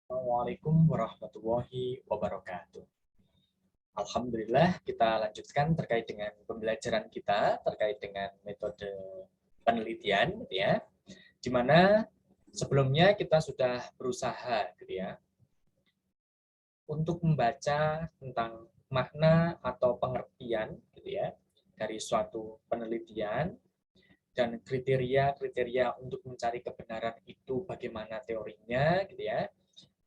Assalamualaikum warahmatullahi wabarakatuh. Alhamdulillah, kita lanjutkan terkait dengan pembelajaran kita terkait dengan metode penelitian, gitu ya. Di mana sebelumnya kita sudah berusaha, gitu ya, untuk membaca tentang makna atau pengertian, gitu ya, dari suatu penelitian dan kriteria-kriteria untuk mencari kebenaran itu bagaimana teorinya, gitu ya.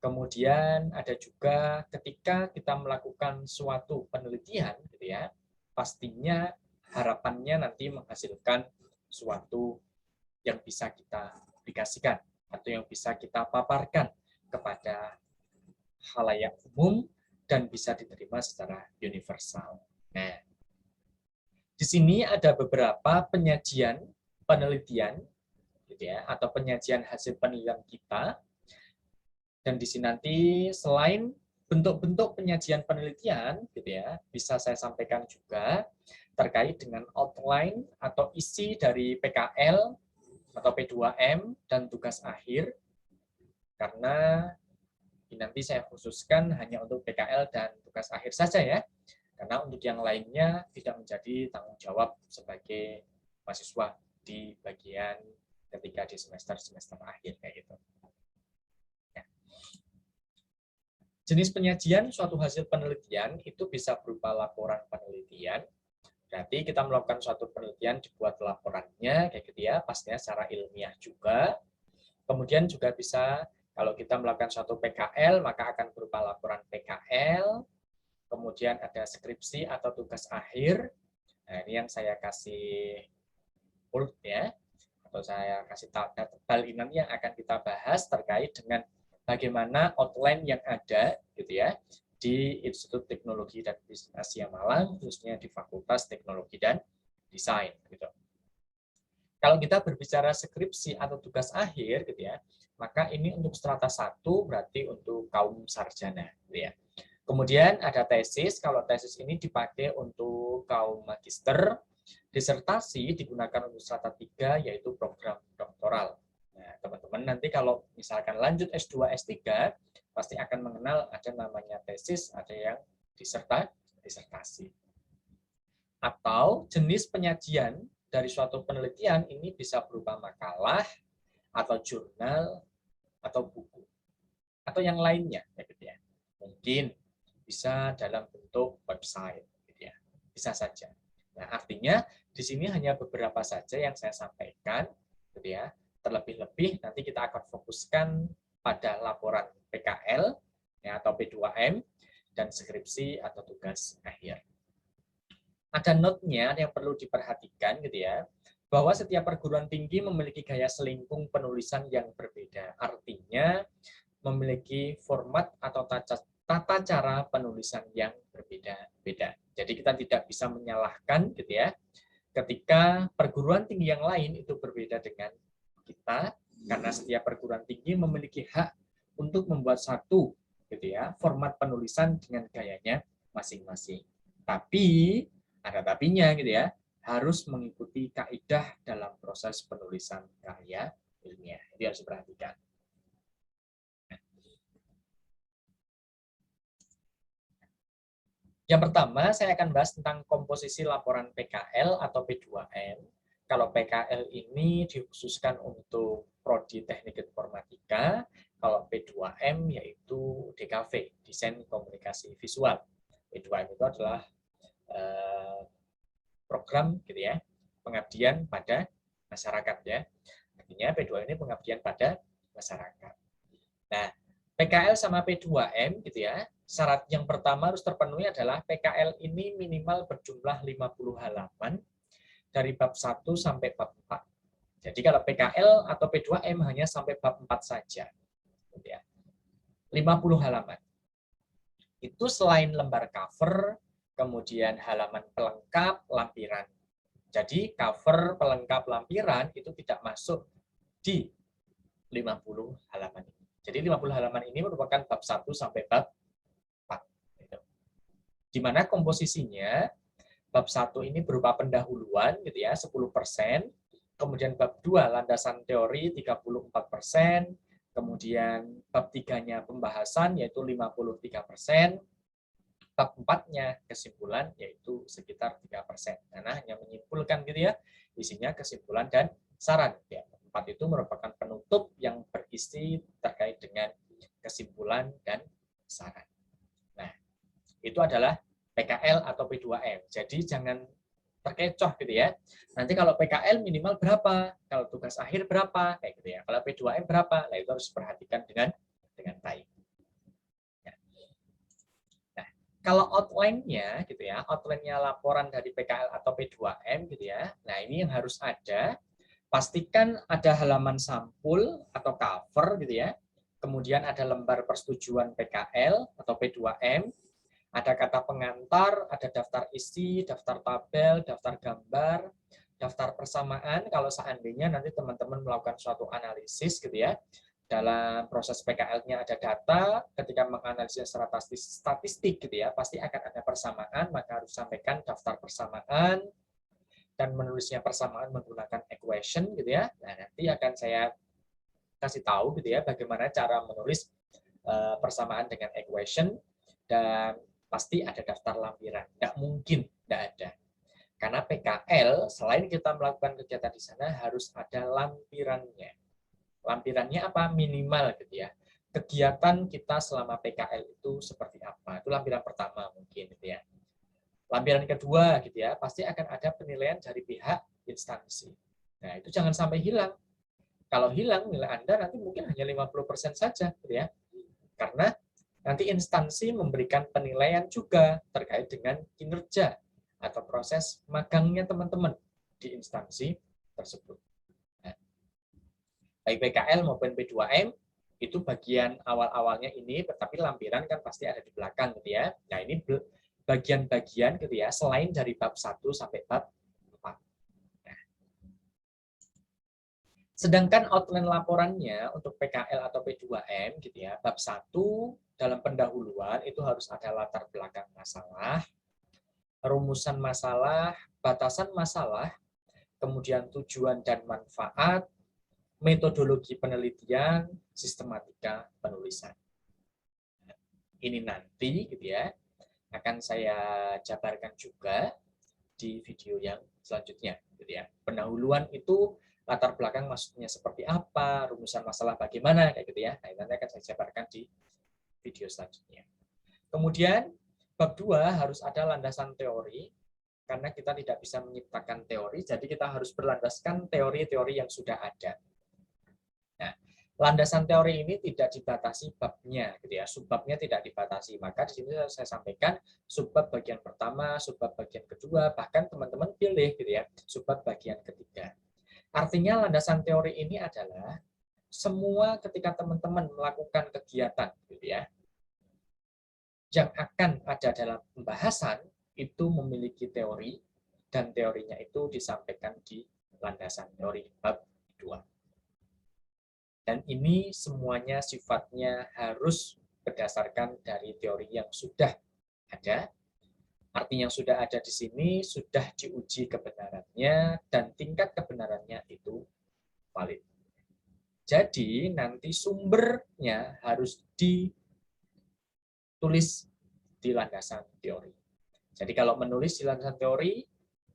Kemudian ada juga ketika kita melakukan suatu penelitian, gitu ya, pastinya harapannya nanti menghasilkan suatu yang bisa kita aplikasikan atau yang bisa kita paparkan kepada khalayak umum dan bisa diterima secara universal. Nah, di sini ada beberapa penyajian penelitian, gitu ya, atau penyajian hasil penelitian kita. Dan di sini nanti selain bentuk-bentuk penyajian penelitian, gitu ya, bisa saya sampaikan juga terkait dengan outline atau isi dari PKL atau P2M dan tugas akhir, karena ini nanti saya khususkan hanya untuk PKL dan tugas akhir saja ya, karena untuk yang lainnya tidak menjadi tanggung jawab sebagai mahasiswa di bagian ketika di semester akhir kayak gitu. Jenis penyajian suatu hasil penelitian itu bisa berupa laporan penelitian. Berarti kita melakukan suatu penelitian, dibuat laporannya, kayak gitu ya, pastinya secara ilmiah juga. Kemudian juga bisa, kalau kita melakukan suatu PKL, maka akan berupa laporan PKL. Kemudian ada skripsi atau tugas akhir. Nah, ini yang saya kasih bold ya, atau saya kasih tanda tebal ini yang akan kita bahas terkait dengan bagaimana outline yang ada, gitu ya, di Institut Teknologi dan Bisnis Asia Malang, khususnya di Fakultas Teknologi dan Desain, gitu. Kalau kita berbicara skripsi atau tugas akhir, gitu ya, maka ini untuk strata 1 berarti untuk kaum sarjana, gitu ya. Kemudian ada tesis, kalau tesis ini dipakai untuk kaum magister, disertasi digunakan untuk strata 3 yaitu program doktoral. Nah, teman-teman nanti kalau misalkan lanjut S2, S3, pasti akan mengenal ada namanya tesis, ada yang disertasi. Atau jenis penyajian dari suatu penelitian ini bisa berupa makalah, atau jurnal, atau buku, atau yang lainnya. Gitu ya. Mungkin bisa dalam bentuk website. Gitu ya. Bisa saja. Nah, artinya di sini hanya beberapa saja yang saya sampaikan. Gitu ya. Terlebih-lebih nanti kita akan fokuskan pada laporan PKL ya, atau P2M dan skripsi atau tugas akhir. Ada note-nya yang perlu diperhatikan gitu ya, bahwa setiap perguruan tinggi memiliki gaya selingkung penulisan yang berbeda. Artinya memiliki format atau tata cara penulisan yang berbeda-beda. Jadi kita tidak bisa menyalahkan gitu ya, ketika perguruan tinggi yang lain itu berbeda dengan kita, karena setiap perguruan tinggi memiliki hak untuk membuat satu gitu ya format penulisan dengan gayanya masing-masing. Tapi ada tapinya gitu ya, harus mengikuti kaidah dalam proses penulisan karya ilmiah. Itu harus diperhatikan. Yang pertama, saya akan bahas tentang komposisi laporan PKL atau P2M. Kalau PKL ini dikhususkan untuk Prodi Teknik Informatika, kalau P2M yaitu DKV, Desain Komunikasi Visual. P2M itu adalah program gitu ya, pengabdian pada masyarakat ya. Artinya P2M ini pengabdian pada masyarakat. Nah, PKL sama P2M gitu ya, syarat yang pertama harus terpenuhi adalah PKL ini minimal berjumlah 50 halaman dari bab 1 sampai bab 4. Jadi kalau PKL atau P2M hanya sampai bab 4 saja. Gitu ya. 50 halaman. Itu selain lembar cover, kemudian halaman pelengkap, lampiran. Jadi cover, pelengkap, lampiran itu tidak masuk di 50 halaman ini. Jadi 50 halaman ini merupakan bab 1 sampai bab 4. Di mana komposisinya, bab 1 ini berupa pendahuluan gitu ya, 10%, kemudian bab 2 landasan teori 34%, Kemudian bab 3-nya pembahasan yaitu 53%, bab 4-nya kesimpulan yaitu sekitar 3%. Karena hanya menyimpulkan gitu ya, isinya kesimpulan dan saran. Ya, 4 itu merupakan penutup yang berisi terkait dengan kesimpulan dan saran. Nah, itu adalah PKL atau P2M. Jadi jangan terkecoh gitu ya. Nanti kalau PKL minimal berapa, kalau tugas akhir berapa, kayak gitu ya. Kalau P2M berapa, nah itu harus perhatikan dengan baik. Ya. Nah, kalau outline-nya gitu ya, outline-nya laporan dari PKL atau P2M gitu ya. Nah, ini yang harus ada. Pastikan ada halaman sampul atau cover gitu ya. Kemudian ada lembar persetujuan PKL atau P2M. Ada kata pengantar, ada daftar isi, daftar tabel, daftar gambar, daftar persamaan. Kalau seandainya nanti teman-teman melakukan suatu analisis gitu ya, dalam proses PKL-nya ada data, ketika menganalisis secara statistik gitu ya, pasti akan ada persamaan, maka harus sampaikan daftar persamaan, dan menulisnya persamaan menggunakan equation gitu ya. Nah, nanti akan saya kasih tahu gitu ya, bagaimana cara menulis persamaan dengan equation, dan pasti ada daftar lampiran. Nggak mungkin nggak ada. Karena PKL, selain kita melakukan kegiatan di sana, harus ada lampirannya. Lampirannya apa? Minimal gitu ya. Kegiatan kita selama PKL itu seperti apa? Itu lampiran pertama mungkin gitu ya. Lampiran kedua gitu ya, pasti akan ada penilaian dari pihak instansi. Nah, itu jangan sampai hilang. Kalau hilang nilai Anda nanti mungkin hanya 50% saja gitu ya. Karena nanti instansi memberikan penilaian juga terkait dengan kinerja atau proses magangnya teman-teman di instansi tersebut. Nah, baik PKL maupun P2M itu bagian awal-awalnya ini, tetapi lampiran kan pasti ada di belakang gitu ya. Nah, ini bagian-bagian gitu ya, selain dari bab 1 sampai bab 4. Nah, sedangkan outline laporannya untuk PKL atau P2M gitu ya, bab 1 dalam pendahuluan itu harus ada latar belakang masalah, rumusan masalah, batasan masalah, kemudian tujuan dan manfaat, metodologi penelitian, sistematika penulisan. Ini nanti gitu ya akan saya jabarkan juga di video yang selanjutnya gitu ya. Pendahuluan itu latar belakang maksudnya seperti apa, rumusan masalah bagaimana kayak gitu ya. Nah, nanti akan saya jabarkan di video selanjutnya. Kemudian bab 2 harus ada landasan teori, karena kita tidak bisa menciptakan teori, jadi kita harus berlandaskan teori-teori yang sudah ada. Nah, landasan teori ini tidak dibatasi babnya, gitu ya. Subbabnya tidak dibatasi. Maka di sini saya sampaikan subbab bagian pertama, subbab bagian kedua, bahkan teman-teman pilih, gitu ya, subbab bagian ketiga. Artinya landasan teori ini adalah semua ketika teman-teman melakukan kegiatan, gitu ya, yang akan ada dalam pembahasan itu memiliki teori, dan teorinya itu disampaikan di landasan teori bab 2. Dan ini semuanya sifatnya harus berdasarkan dari teori yang sudah ada. Artinya yang sudah ada di sini sudah diuji kebenarannya dan tingkat kebenarannya itu valid. Jadi nanti sumbernya harus ditulis di landasan teori. Jadi kalau menulis di landasan teori,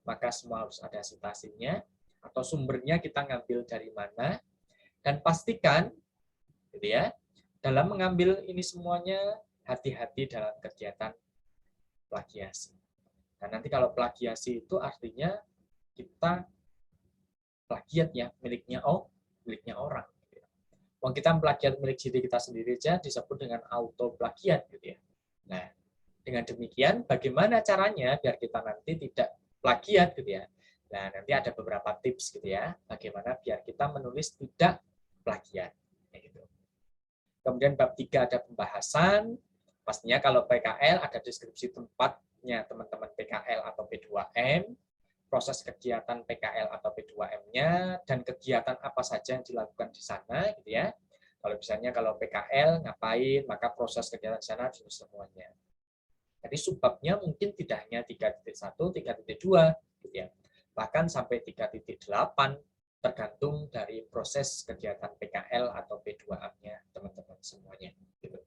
maka semua harus ada citasinya atau sumbernya kita ngambil dari mana, dan pastikan gitu ya, dalam mengambil ini semuanya hati-hati dalam kegiatan plagiasi. Dan nanti kalau plagiasi itu artinya kita plagiat ya, miliknya orang. Gitu ya. Wong kita plagiat milik diri kita sendiri aja disebut dengan auto plagiat gitu ya. Nah, dengan demikian bagaimana caranya biar kita nanti tidak plagiat gitu ya. Nah, nanti ada beberapa tips gitu ya, bagaimana biar kita menulis tidak plagiat. Gitu. Kemudian bab 3 ada pembahasan. Pastinya kalau PKL ada deskripsi tempatnya teman-teman PKL atau P2M, proses kegiatan PKL atau P2M-nya, dan kegiatan apa saja yang dilakukan di sana gitu ya. Kalau misalnya kalau PKL ngapain, maka proses kegiatan di sana harus semuanya. Jadi subbabnya mungkin tidak hanya 3.1, 3.2 gitu ya. Bahkan sampai 3.8 tergantung dari proses kegiatan PKL atau P2A-nya teman-teman semuanya. Gitu.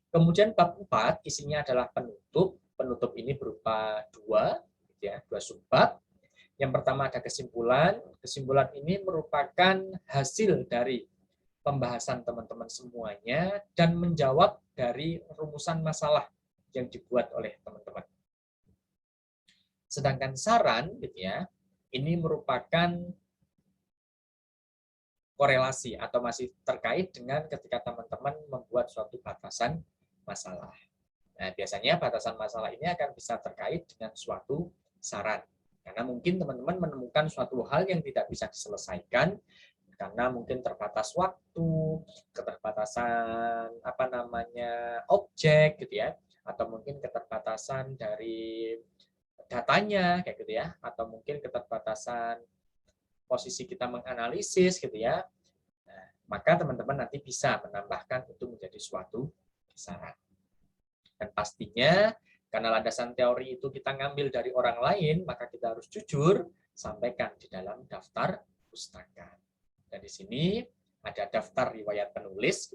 Kemudian bab 4 isinya adalah penutup. Penutup ini berupa dua subbab. Yang pertama ada kesimpulan. Kesimpulan ini merupakan hasil dari pembahasan teman-teman semuanya dan menjawab dari rumusan masalah yang dibuat oleh teman-teman. Sedangkan saran, ini merupakan korelasi atau masih terkait dengan ketika teman-teman membuat suatu batasan masalah. Nah, biasanya batasan masalah ini akan bisa terkait dengan suatu saran. Karena mungkin teman-teman menemukan suatu hal yang tidak bisa diselesaikan karena mungkin terbatas waktu, keterbatasan objek atau mungkin keterbatasan dari datanya atau mungkin keterbatasan posisi kita menganalisis Nah, maka teman-teman nanti bisa menambahkan itu menjadi suatu saran. Dan pastinya karena landasan teori itu kita ngambil dari orang lain, maka kita harus jujur sampaikan di dalam daftar pustaka. Dan di sini ada daftar riwayat penulis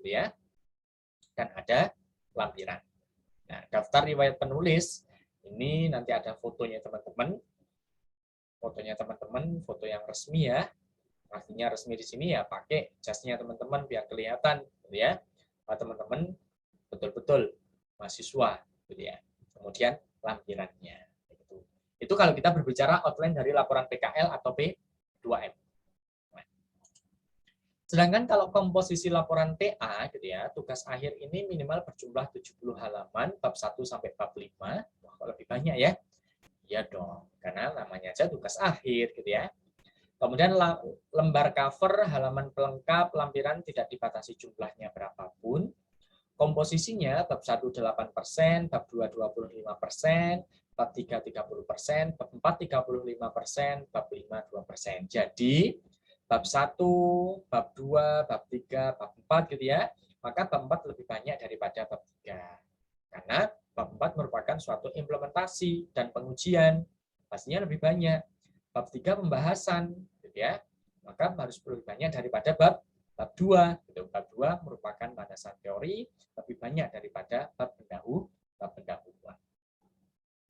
dan ada lampiran. Nah, daftar riwayat penulis ini nanti ada fotonya teman-teman. Fotonya teman-teman, foto yang resmi ya. Artinya resmi di sini ya pakai jasnya teman-teman biar kelihatan teman-teman betul-betul mahasiswa Kemudian lampirannya itu kalau kita berbicara outline dari laporan PKL atau P2M. Sedangkan kalau komposisi laporan TA tugas akhir ini minimal berjumlah 70 halaman bab 1 sampai bab 5. Wah, lebih banyak ya. Iya dong, karena namanya aja tugas akhir Kemudian lembar cover, halaman pelengkap, lampiran tidak dibatasi jumlahnya berapapun. Komposisinya bab 1 8%, bab 2 25%, bab 3 30%, bab 4 35%, bab 5 2%. Jadi bab 1, bab 2, bab 3, bab 4 maka bab 4 lebih banyak daripada bab 3. Karena bab 4 merupakan suatu implementasi dan pengujian, pastinya lebih banyak. Bab 3 pembahasan, maka harus lebih banyak daripada bab 2. Bab 2 merupakan landasan teori, lebih banyak daripada bab pendahuluan.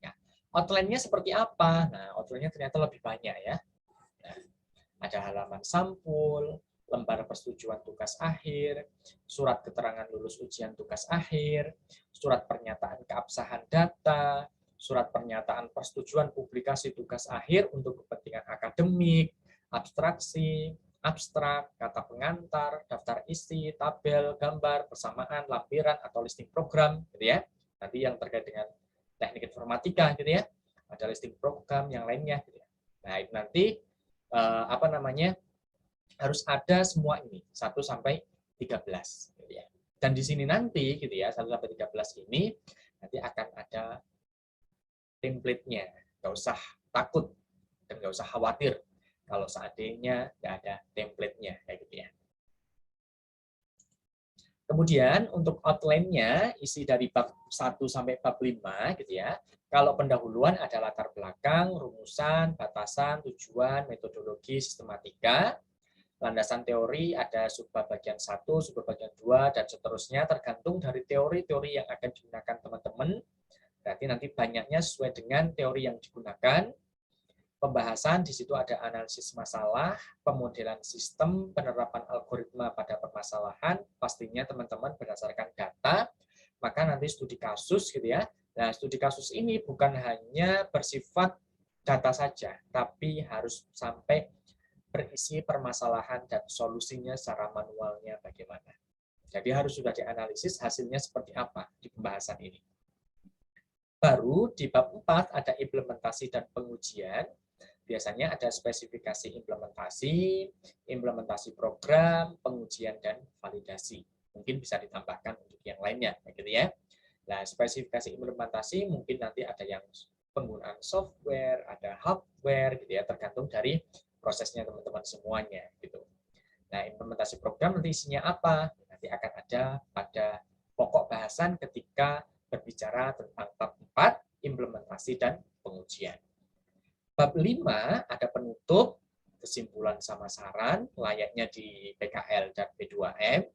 Ya. Outline-nya seperti apa? Nah, outline-nya ternyata lebih banyak ya. Nah, ada halaman sampul, lembar persetujuan tugas akhir, surat keterangan lulus ujian tugas akhir, surat pernyataan keabsahan data, surat pernyataan persetujuan publikasi tugas akhir untuk kepentingan akademik, abstraksi, abstrak, kata pengantar, daftar isi, tabel, gambar, persamaan, lampiran, atau listing program, Nanti yang terkait dengan teknik informatika, Ada listing program yang lainnya, Nah, itu nanti harus ada semua ini 1 sampai 13 Dan di sini nanti 1 sampai 13 ini nanti akan ada template-nya. Nggak usah takut dan nggak usah khawatir kalau seandainya nggak ada template-nya Kemudian untuk outline-nya isi dari bab 1 sampai bab 5 Kalau pendahuluan ada latar belakang, rumusan, batasan, tujuan, metodologi, sistematika. Landasan teori ada subbab bagian 1, subbab bagian 2, dan seterusnya tergantung dari teori-teori yang akan digunakan teman-teman. Berarti nanti banyaknya sesuai dengan teori yang digunakan. Pembahasan di situ ada analisis masalah, pemodelan sistem, penerapan algoritma pada permasalahan, pastinya teman-teman berdasarkan data, maka nanti studi kasus Nah, studi kasus ini bukan hanya bersifat data saja, tapi harus sampai berisi permasalahan dan solusinya secara manualnya bagaimana. Jadi harus sudah dianalisis hasilnya seperti apa di pembahasan ini. Baru di bab 4 ada implementasi dan pengujian. Biasanya ada spesifikasi implementasi, implementasi program, pengujian, dan validasi. Mungkin bisa ditambahkan untuk yang lainnya. Nah, spesifikasi implementasi mungkin nanti ada yang penggunaan software, ada hardware, tergantung dari prosesnya teman-teman semuanya. Nah, implementasi program nanti isinya apa? Nanti akan ada pada pokok bahasan ketika berbicara tentang bab 4, implementasi dan pengujian. Bab 5 ada penutup, kesimpulan sama saran, layaknya di PKL dan P2M.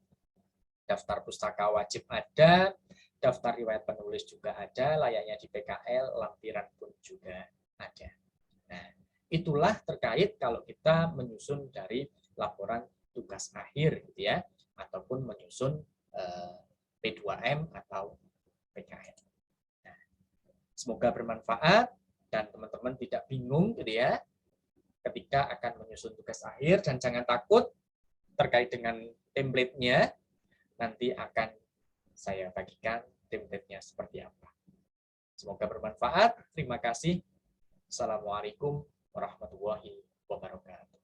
Daftar pustaka wajib ada, daftar riwayat penulis juga ada, layaknya di PKL, lampiran pun juga ada. Nah, itulah terkait kalau kita menyusun dari laporan tugas akhir gitu ya, ataupun menyusun P2M atau PKL. Nah, semoga bermanfaat dan teman-teman tidak bingung gitu ya ketika akan menyusun tugas akhir, dan jangan takut terkait dengan template-nya, nanti akan saya bagikan template-nya seperti apa. Semoga bermanfaat. Terima kasih. Assalamualaikum warahmatullahi wabarakatuh.